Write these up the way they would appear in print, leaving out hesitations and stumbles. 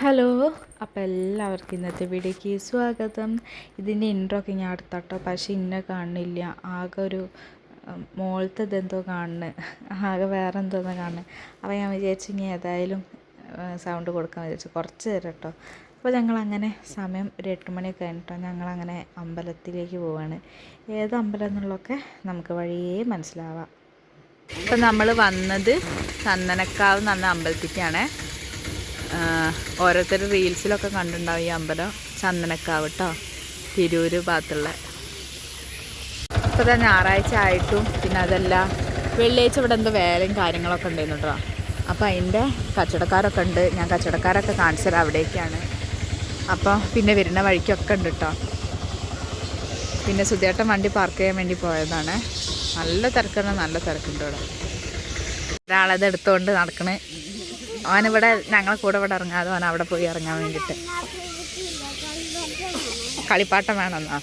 Hello, അപ്പോൾ എല്ലാവർക്കും ഇന്നത്തെ വീഡിയോയ്ക്ക് സ്വാഗതം. ഇതിൻ്റെ ഇൻട്രോ ഒക്കെ ഞാൻ എടുത്താട്ടോ, പക്ഷേ ഇന്നെ കാണുന്നില്ല. ആകെ ഒരു മോളത്തെ ഇതെന്തോ കാണുന്നത്, ആകെ വേറെ എന്തോന്ന് കാണുന്നത്. അപ്പോൾ ഞാൻ വിചാരിച്ചു ഇനി ഏതായാലും സൗണ്ട് കൊടുക്കാൻ വിചാരിച്ചു, കുറച്ച് നേരം കേട്ടോ. അപ്പോൾ ഞങ്ങളങ്ങനെ സമയം ഒരു 8 മണിയൊക്കെ കഴിഞ്ഞിട്ടോ ഞങ്ങളങ്ങനെ അമ്പലത്തിലേക്ക് പോവാണ്. ഏത് അമ്പലം എന്നുള്ളതൊക്കെ നമുക്ക് വഴിയേ മനസ്സിലാവാം. ഇപ്പം നമ്മൾ വന്നത് ചന്ദനക്കാവ് എന്ന് പറഞ്ഞ അമ്പലത്തിലേക്കാണ്. ഓരോരുത്തർ റീൽസിലൊക്കെ കണ്ടിട്ടുണ്ടാവും ഈ അമ്പലം. ചന്ദനക്കാവ് കേട്ടോ, തിരൂർ ഭാഗത്തുള്ള. ഇപ്പോൾ തന്നെ ഞായറാഴ്ച ആയിട്ടും പിന്നെ അതല്ല വെള്ളിയാഴ്ച ഇവിടെ എന്തോ വേലയും കാര്യങ്ങളൊക്കെ ഉണ്ടായിരുന്നു കേട്ടോ. അപ്പോൾ അതിൻ്റെ കച്ചവടക്കാരൊക്കെ ഉണ്ട്. ഞാൻ കച്ചവടക്കാരൊക്കെ കാണിച്ചു തരാം, അവിടേക്കാണ്. അപ്പോൾ പിന്നെ വരുന്ന വഴിക്കൊക്കെ ഉണ്ട് കേട്ടോ. പിന്നെ സുധിയേട്ടൻ വണ്ടി പാർക്ക് ചെയ്യാൻ വേണ്ടി പോയതാണ്. നല്ല തിരക്കാണ്, നല്ല തിരക്കുണ്ട് ഇവിടെ. ഒരാളത് എടുത്തുകൊണ്ട് നടക്കണേ. അവനിവിടെ ഞങ്ങളെ കൂടെ ഇവിടെ ഇറങ്ങാതെ അവൻ അവിടെ പോയി ഇറങ്ങാൻ വേണ്ടിയിട്ട്. കളിപ്പാട്ടം വേണമെന്നാ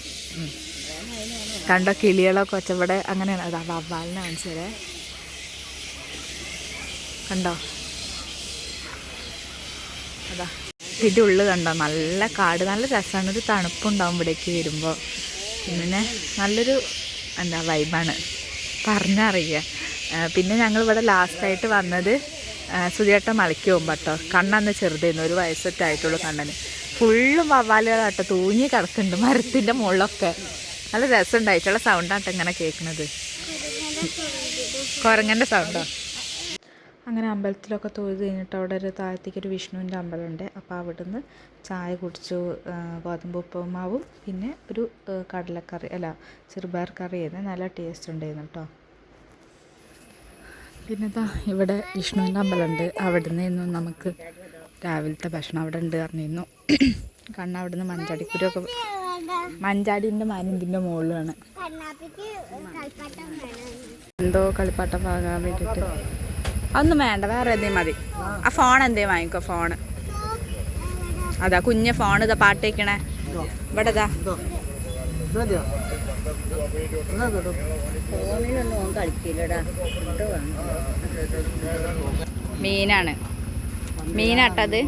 കണ്ടോ, കിളികളൊക്കെ വെച്ചവിടെ അങ്ങനെയാണ്. അതാ വവ്വാലിനെ കാണിച്ചതേ, കണ്ടോ അതാ. ഇതിൻ്റെ ഉള്ളിൽ കണ്ടോ, നല്ല കാട്, നല്ല രസമാണ്. ഒരു തണുപ്പുണ്ടാവും ഇവിടേക്ക് വരുമ്പോൾ. പിന്നെ നല്ലൊരു എന്താ വൈബാണ്, പറഞ്ഞറിയുക. പിന്നെ ഞങ്ങളിവിടെ ലാസ്റ്റായിട്ട് വന്നത് സുധിയേട്ടൻ മലയ്ക്ക് പോകുമ്പോൾ കേട്ടോ. കണ്ണന്ന് ചെറുതായിരുന്നു, 1 വയസ്സൊക്കെ ആയിട്ടുള്ളൂ കണ്ണന്. ഫുള്ളും വവ്വാലുകളാട്ടോ തൂങ്ങി കിടക്കുന്നുണ്ട് മരത്തിൻ്റെ മുകളിലൊക്കെ. നല്ല രസമുണ്ടായിട്ടുള്ള സൗണ്ടാട്ടോ ഇങ്ങനെ കേൾക്കുന്നത്, കുരങ്ങൻ്റെ സൗണ്ടോ. അങ്ങനെ അമ്പലത്തിലൊക്കെ തൊഴുത് കഴിഞ്ഞിട്ട് അവിടെ ഒരു താഴത്തേക്ക് ഒരു വിഷ്ണുവിൻ്റെ അമ്പലമുണ്ട്. അപ്പോൾ അവിടുന്ന് ചായ കുടിച്ചു. ഗോതമ്പ് ഉപ്പുമാവും പിന്നെ ഒരു കടലക്കറി ചെറുപയർ കറി ആയിരുന്നു. നല്ല ടേസ്റ്റ് ഉണ്ടായിരുന്നു കേട്ടോ. പിന്നെ ഇവിടെ വിഷ്ണുവിൻ്റെ അമ്പലമുണ്ട്. അവിടെ നിന്നും നമുക്ക് രാവിലത്തെ ഭക്ഷണം അവിടെ ഉണ്ട് പറഞ്ഞിരുന്നു. കണ്ണ അവിടെ നിന്ന് മഞ്ചാടിക്കുരുവൊക്കെ, മഞ്ചാടിൻ്റെ മരുന്നിൻ്റെ മുകളിലാണ് എന്തോ കളിപ്പാട്ടം വാങ്ങാൻ വേണ്ടിയിട്ട്. അതൊന്നും വേണ്ട, വേറെ എന്തേലും മതി. ആ ഫോൺ എന്തേലും വാങ്ങിക്കോ, ഫോണ്. അതാ കുഞ്ഞ് ഫോൺ, ഇതാ പാട്ട് വയ്ക്കണേ ഇവിടെ. ഇതാ മീനാണ്, മീനാട്ടത്.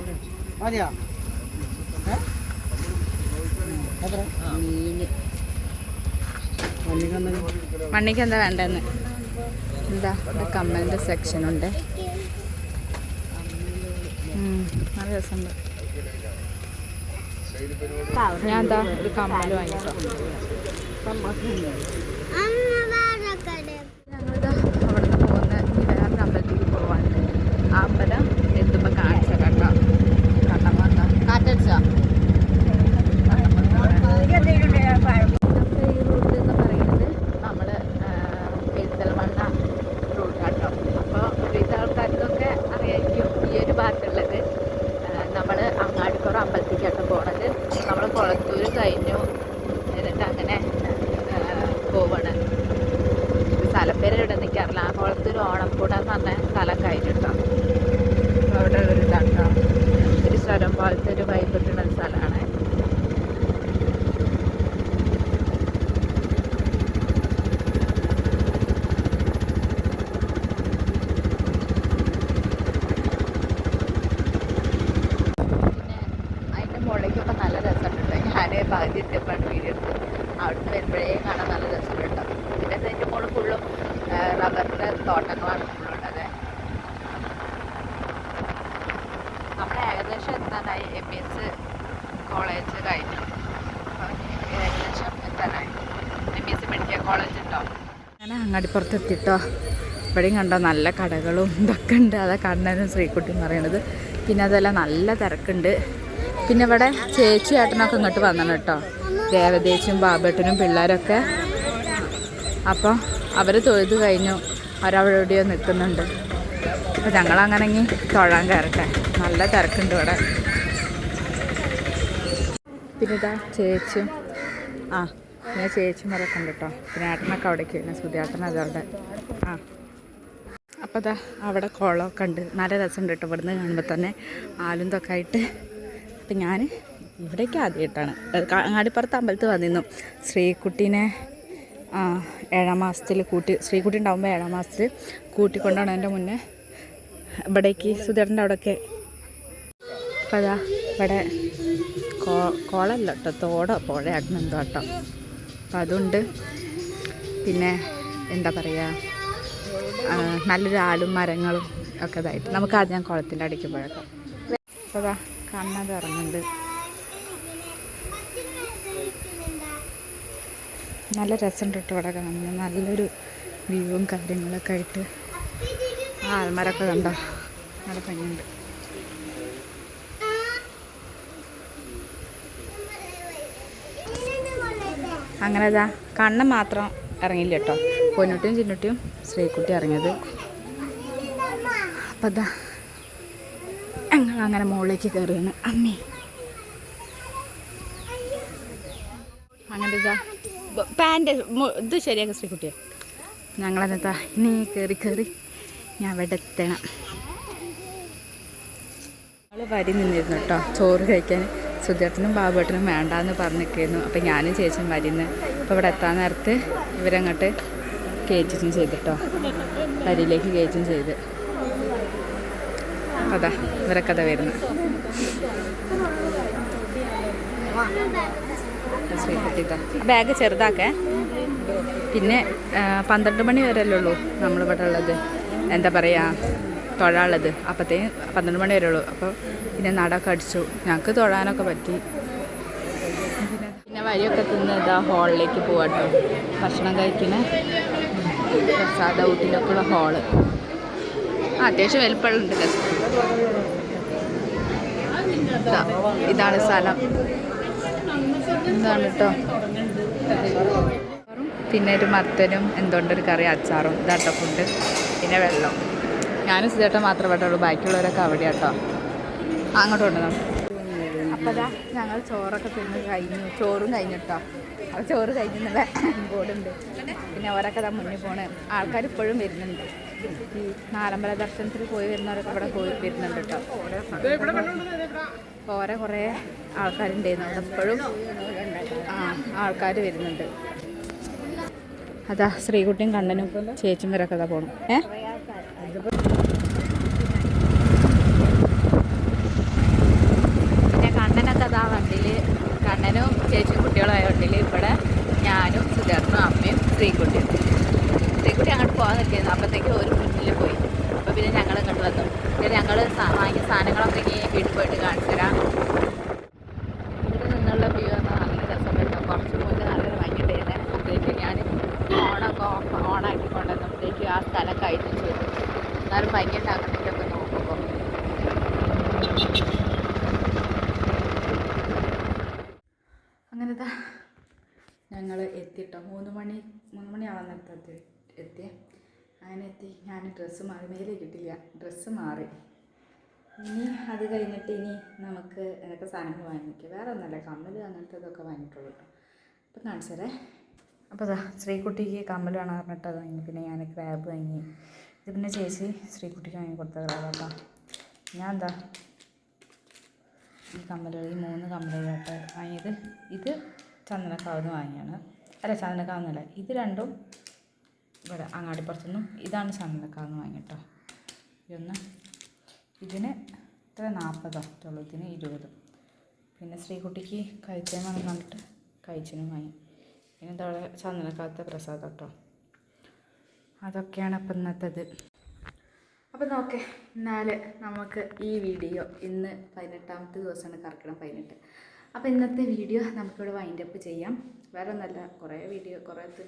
മണ്ണിക്ക് എന്താ വേണ്ടെന്ന്. എന്താ കമ്മലിൻ്റെ സെക്ഷനുണ്ട്, നല്ല രസമുണ്ട്. ഞാൻ എന്താ ഒരു കമ്മൽ വാങ്ങിച്ചോ. ഞങ്ങളിതാ അവിടെ നിന്ന് പോകുന്ന വേറെ അമ്പലത്തിലേക്ക് പോവാണ്ട്. ആ അമ്പലം എത്തുമ്പോൾ കാണിച്ച കേട്ടോ. കണ്ണമ്മ കാറ്റടിച്ചോ. നമ്മുടെ ഈ റൂട്ട് എന്ന് പറയുന്നത് നമ്മൾ പെരിന്തൽമണ്ണ റൂട്ടാട്ടോ. അപ്പോൾ ഒരുവിധ ആൾക്കാർക്കൊക്കെ അറിയായിരിക്കും ഈ ഒരു ഭാഗത്തുള്ളത്. നമ്മൾ അങ്ങാടിപ്പുറം അമ്പലത്തിലേക്കാട്ടോ പോണത്. നമ്മൾ കൊളത്തൂർ കഴിഞ്ഞു എന്നിട്ട് അങ്ങനെ പോവാണ്. സ്ഥലപ്പേര് ഇവിടെ നിൽക്കാറില്ല. ആ കുളത്തൊരു ഓണപ്പൂട എന്ന് പറഞ്ഞ സ്ഥലം കഴിഞ്ഞിട്ടോ. അപ്പോൾ അവിടെ ഒരു ഇതാട്ടോ, ഒരു സ്ഥലം പോലത്തെ ഒരു വൈബ് കിട്ടുന്ന സ്ഥലമാണ്. പിന്നെ അതിൻ്റെ മുകളിലേക്കൊക്കെ നല്ല രസമുണ്ട്. ഞാൻ പകുതി എത്തിയപ്പോഴാണ് വീഡിയോ എടുത്തത്. അവിടുന്ന് വരുമ്പോഴേ കാണാൻ നല്ല രസമുണ്ട് കേട്ടോ. പിന്നെ അതിൻ്റെ മുകളിൽ ഫുള്ളും റബ്ബറിൻ്റെ തോട്ടങ്ങളാണ് ഫുള്ളുള്ളത്. നമ്മൾ ഏകദേശം എത്താനായി. MES കോളേജ് കഴിഞ്ഞു, ഏകദേശം എത്താനായി. MES മെഡിക്കൽ കോളേജ് ഉണ്ടോ. അങ്ങനെ അങ്ങാടിപ്പുറത്ത് എത്തിട്ടോ. ഇവിടെയും കണ്ടോ നല്ല കടകളും ഇതൊക്കെ ഉണ്ട്. അതാ കണ്ണനും ശ്രീക്കുട്ടി എന്ന് പറയുന്നത്. പിന്നെ അതെല്ലാം നല്ല തിരക്കുണ്ട്. പിന്നെ ഇവിടെ ചേച്ചി ഏട്ടനൊക്കെ ഇങ്ങോട്ട് വന്നു കേട്ടോ, ദേവദേശിയും ബാബേട്ടനും പിള്ളേരൊക്കെ. അപ്പോൾ അവർ തൊഴുത് കഴിഞ്ഞു, അവരവിടെ എവിടെയോ നിൽക്കുന്നുണ്ട്. അപ്പോൾ ഞങ്ങളങ്ങനെ തൊഴാൻ കയറട്ടെ. നല്ല തിരക്കുണ്ട് ഇവിടെ. പിന്നെ ഇതാ ചേച്ചിയും പിന്നെ ചേച്ചിമാരൊക്കെ ഉണ്ട് കേട്ടോ. പിന്നെ ഏട്ടനൊക്കെ അവിടേക്ക് വരുന്നത്, സുധിയേട്ടൻ അതവിടെ. അപ്പോൾ ഇതാ അവിടെ കുളമൊക്കെ ഉണ്ട്, നല്ല രസമുണ്ട് കേട്ടോ. ഇവിടുന്ന് കാണുമ്പോൾ തന്നെ ആലും ഇതൊക്കെ ആയിട്ട്. അപ്പം ഞാൻ ഇവിടേക്ക് ആദ്യമായിട്ടാണ് അങ്ങാടിപ്പുറത്ത് അമ്പലത്തിൽ വന്നിരുന്നു. ശ്രീക്കുട്ടീനെ 7ാം മാസത്തിൽ ശ്രീക്കുട്ടി ഉണ്ടാകുമ്പോൾ 7ാം മാസത്തിൽ കൂട്ടിക്കൊണ്ടാണ് എൻ്റെ മുന്നേ ഇവിടേക്ക് സുധിയേട്ടൻ്റെ അവിടെയൊക്കെ അപ്പോൾ അതാ ഇവിടെ കുളമല്ല കേട്ടോ, തോടോ പുഴയായിരുന്നു എന്തോ കേട്ടോ. അപ്പം അതുണ്ട്. പിന്നെ എന്താ പറയുക, നല്ലൊരു ആലും മരങ്ങളും ഒക്കെ ഇതായിട്ട് നമുക്ക് ആദ്യം കുളത്തിൻ്റെ അടിക്ക് പോയേക്കാം. അപ്പോൾ അതാ കണ്ണത് ഇറങ്ങുന്നുണ്ട്. നല്ല രസമുണ്ട് കേട്ടോ ഇവിടെ കാണുന്നത്. നല്ലൊരു വ്യൂവും കാര്യങ്ങളൊക്കെ ആയിട്ട്. ആ ആൽമരമൊക്കെ കണ്ടോ, നല്ല ഭംഗിയുണ്ട്. അങ്ങനെ ഇതാ കണ്ണൻ മാത്രം ഇറങ്ങില്ല കേട്ടോ, പൊന്നുട്ടിയും ചിന്നുട്ടിയും ശ്രീകുട്ടി ഇറങ്ങിയത്. അപ്പം ഇതാ ഞങ്ങളങ്ങനെ മുകളിലേക്ക് കയറുകയാണ്. അമ്മേ അങ്ങനെ ഇതാ പാൻറ് ഇത് ശരിയാക്കുക ശ്രീകുട്ടിയെ. ഞങ്ങളെന്താ ഇനി കയറി ഞാൻ അവിടെ എത്തണം. ഞങ്ങൾ വരി നിന്നിരുന്നു കേട്ടോ ചോറ് കഴിക്കാൻ. സുധേട്ടനും ബാബുവേട്ടനും വേണ്ടാന്ന് പറഞ്ഞിരിക്കുന്നു. അപ്പം ഞാനും ചേച്ചിയും വരുന്നു. അപ്പോൾ ഇവിടെ എത്താൻ നേരത്ത് ഇവരങ്ങോട്ട് കയറ്റും ചെയ്തിട്ടോ, വരിയിലേക്ക് കയറ്റും ചെയ്ത്. അതാ ഇവരൊക്കെ അതാ വരുന്നു. ശ്രീകുട്ടിട്ടോ ബാഗ് ചെറുതാക്കേ. പിന്നെ 12 മണി വരെയല്ലേ ഉള്ളൂ നമ്മളിവിടെ ഉള്ളത്, എന്താ പറയുക തൊഴാനുള്ളത്. അപ്പോഴത്തേക്കും 12 മണി വരെ ഉള്ളൂ. അപ്പോൾ പിന്നെ നടയൊക്കെ അടിച്ചു, ഞങ്ങൾക്ക് തൊഴാനൊക്കെ പറ്റി. പിന്നെ വരിയൊക്കെ തിന്ന് ഇതാ ഹോളിലേക്ക് പോവാട്ടോ, ഭക്ഷണം കഴിക്കുന്ന പ്രസാദ ഊട്ടിലൊക്കെയുള്ള ഹോള്. അത്യാവശ്യം വലിപ്പമുണ്ട്. ഇതാണ് സ്ഥലം. എന്താണ് കേട്ടോ. പിന്നെ ഒരു മത്തനും എന്തുകൊണ്ടൊരു കറി അച്ചാറും ഇതാട്ടോ ഫുഡ്. പിന്നെ വെള്ളം. ഞാനും സുധേട്ടൻ മാത്രമേ പെട്ടുള്ളൂ, ബാക്കിയുള്ളവരൊക്കെ അവിടെ കേട്ടോ. അങ്ങോട്ട് കൊണ്ട് നമ്മൾ. അപ്പോൾ അതാ ഞങ്ങൾ ചോറൊക്കെ തിന്ന് കഴിഞ്ഞു. ചോറും കഴിഞ്ഞിട്ടോ. അപ്പോൾ ചോറ് കഴിഞ്ഞെന്നുള്ള ബോർഡുണ്ട്. പിന്നെ അവരൊക്കെ അതാ മുന്നിൽ പോണേ. ആൾക്കാർ ഇപ്പോഴും വരുന്നുണ്ട്. ഈ നാലമ്പല ദർശനത്തിൽ പോയി വരുന്നവരൊക്കെ ഇവിടെ പോയി വരുന്നുണ്ട് കേട്ടോ. ഓരോ കുറേ ആൾക്കാരുണ്ടായിരുന്നു അവിടെ. ഇപ്പോഴും ആൾക്കാർ വരുന്നുണ്ട്. അതാ ശ്രീകുട്ടിയും കണ്ണനും ചേച്ചും വരൊക്കെ അതാ പോകണം. പിന്നെ കണ്ണനൊക്കെ അതാ വണ്ടിയിൽ, കണ്ണനും ചേച്ചിയും കുട്ടികളുമായ വണ്ടിയിൽ. ഇവിടെ ഞാനും സുധേട്ടനും അമ്മയും ശ്രീകുട്ടി അങ്ങോട്ട് പോകാൻ നിൽക്കുന്നു. അപ്പോഴത്തേക്ക് ഒരു മുന്നിൽ പോയി. അപ്പോൾ പിന്നെ ഞങ്ങൾ ഇങ്ങോട്ട് വന്നു. പിന്നെ ഞങ്ങൾ വാങ്ങിയ സാധനങ്ങളൊക്കെ ഇങ്ങനെ വീട്ടിൽ പോയിട്ട് കാണിച്ചു തരാം. ഇവിടെ നിന്നുള്ള വ്യൂ എന്നാൽ നല്ല രസം കേട്ടോ. കുറച്ച് മുന്നേ നല്ലൊരു ഭംഗിയുണ്ടായിരുന്നേ. അപ്പോഴത്തേക്ക് ഞാൻ ഓണൊക്കെ ഓണാക്കി കൊണ്ടുവന്നപ്പോഴത്തേക്ക് ആ സ്ഥലം കഴിഞ്ഞു ചെയ്തു. എന്നാലും ഭംഗിയുണ്ട് അങ്ങോട്ടേക്കൊക്കെ നോക്കുമ്പോൾ. അങ്ങനത്തെ ഞങ്ങൾ എത്തിട്ടോ. 3 മണിയാവാൻ നേരത്തെ എത്തി. അങ്ങനെ എത്തി. ഞാൻ ഡ്രസ്സ് മാറി, മേലെ കിട്ടില്ല, ഡ്രസ്സ് മാറി. ഇനി അത് കഴിഞ്ഞിട്ട് ഇനി നമുക്ക് എന്തൊക്കെ സാധനങ്ങൾ വാങ്ങിക്കുക. വേറെ ഒന്നല്ല, കമ്മൽ അങ്ങനത്തെ ഇതൊക്കെ വാങ്ങിയിട്ടുള്ളൂ കേട്ടോ. അപ്പം കാണിച്ചതേ. അപ്പോൾ അതാ ശ്രീകുട്ടിക്ക് കമ്മൽ വേണം പറഞ്ഞിട്ട് അത് വാങ്ങി. പിന്നെ ഞാൻ ക്രാബ് വാങ്ങി. ഇത് പിന്നെ ചേച്ചി ശ്രീകുട്ടിക്ക് വാങ്ങി കൊടുത്ത ക്രാബ് കേട്ടോ. ഞാൻ എന്താ ഈ കമ്മലുകൾ, ഈ 3 കമ്മലുകളായിട്ട് വാങ്ങിയത്. ഇത് ചന്ദനക്കാവുന്ന് വാങ്ങിയാണ്. അല്ല ചന്ദനക്കാവുന്നല്ല, ഇത് രണ്ടും ഇവിടെ അങ്ങാടിപ്പുറത്തുനിന്നും. ഇതാണ് ചന്ദനക്കാവുന്ന് വാങ്ങിട്ടോ. ഇതിന് ഇത്ര 40 ഉള്ളൂ, ഇതിന് 20. പിന്നെ ശ്രീകുട്ടിക്ക് കഴിച്ചാൽ വേണം പറഞ്ഞിട്ട് കഴിച്ചിനും വാങ്ങി. പിന്നെ ഇതവിടെ ചന്ദനക്കാലത്തെ പ്രസാദം കേട്ടോ. അതൊക്കെയാണ് അപ്പം ഇന്നത്തേത്. അപ്പം നോക്കേ, എന്നാൽ നമുക്ക് ഈ വീഡിയോ ഇന്ന് 18ാമത്തെ ദിവസമാണ്, കർക്കിടകം 18. അപ്പോൾ ഇന്നത്തെ വീഡിയോ നമുക്കിവിടെ വൈൻഡപ്പ് ചെയ്യാം. വേറെ ഒന്നല്ല, കുറേ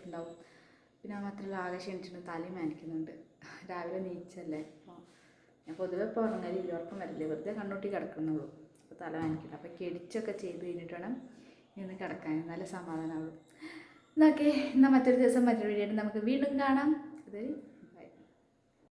ഉണ്ടാവും. പിന്നെ മാത്രമല്ല ആകെ ക്ഷണിച്ചിട്ട് തലയും വേനിക്കുന്നുണ്ട്. രാവിലെ നീച്ചല്ലേ. അപ്പോൾ ഞാൻ പൊതുവെ ഇപ്പോൾ ഉറങ്ങലില്ല, ഉറക്കം വരില്ലേ, വെറുതെ കണ്ണൂട്ടി കിടക്കുന്നുള്ളൂ. അപ്പോൾ തല വേനിക്കില്ല. അപ്പോൾ കെടിച്ചൊക്കെ ചെയ്ത് കഴിഞ്ഞിട്ട് വേണം ഇന്ന് കിടക്കാൻ, നല്ല സമാധാനമാകും. എന്നൊക്കെ എന്നാൽ മറ്റൊരു ദിവസം മറ്റൊരു വീഡിയോ നമുക്ക് വീണ്ടും കാണാം. അത്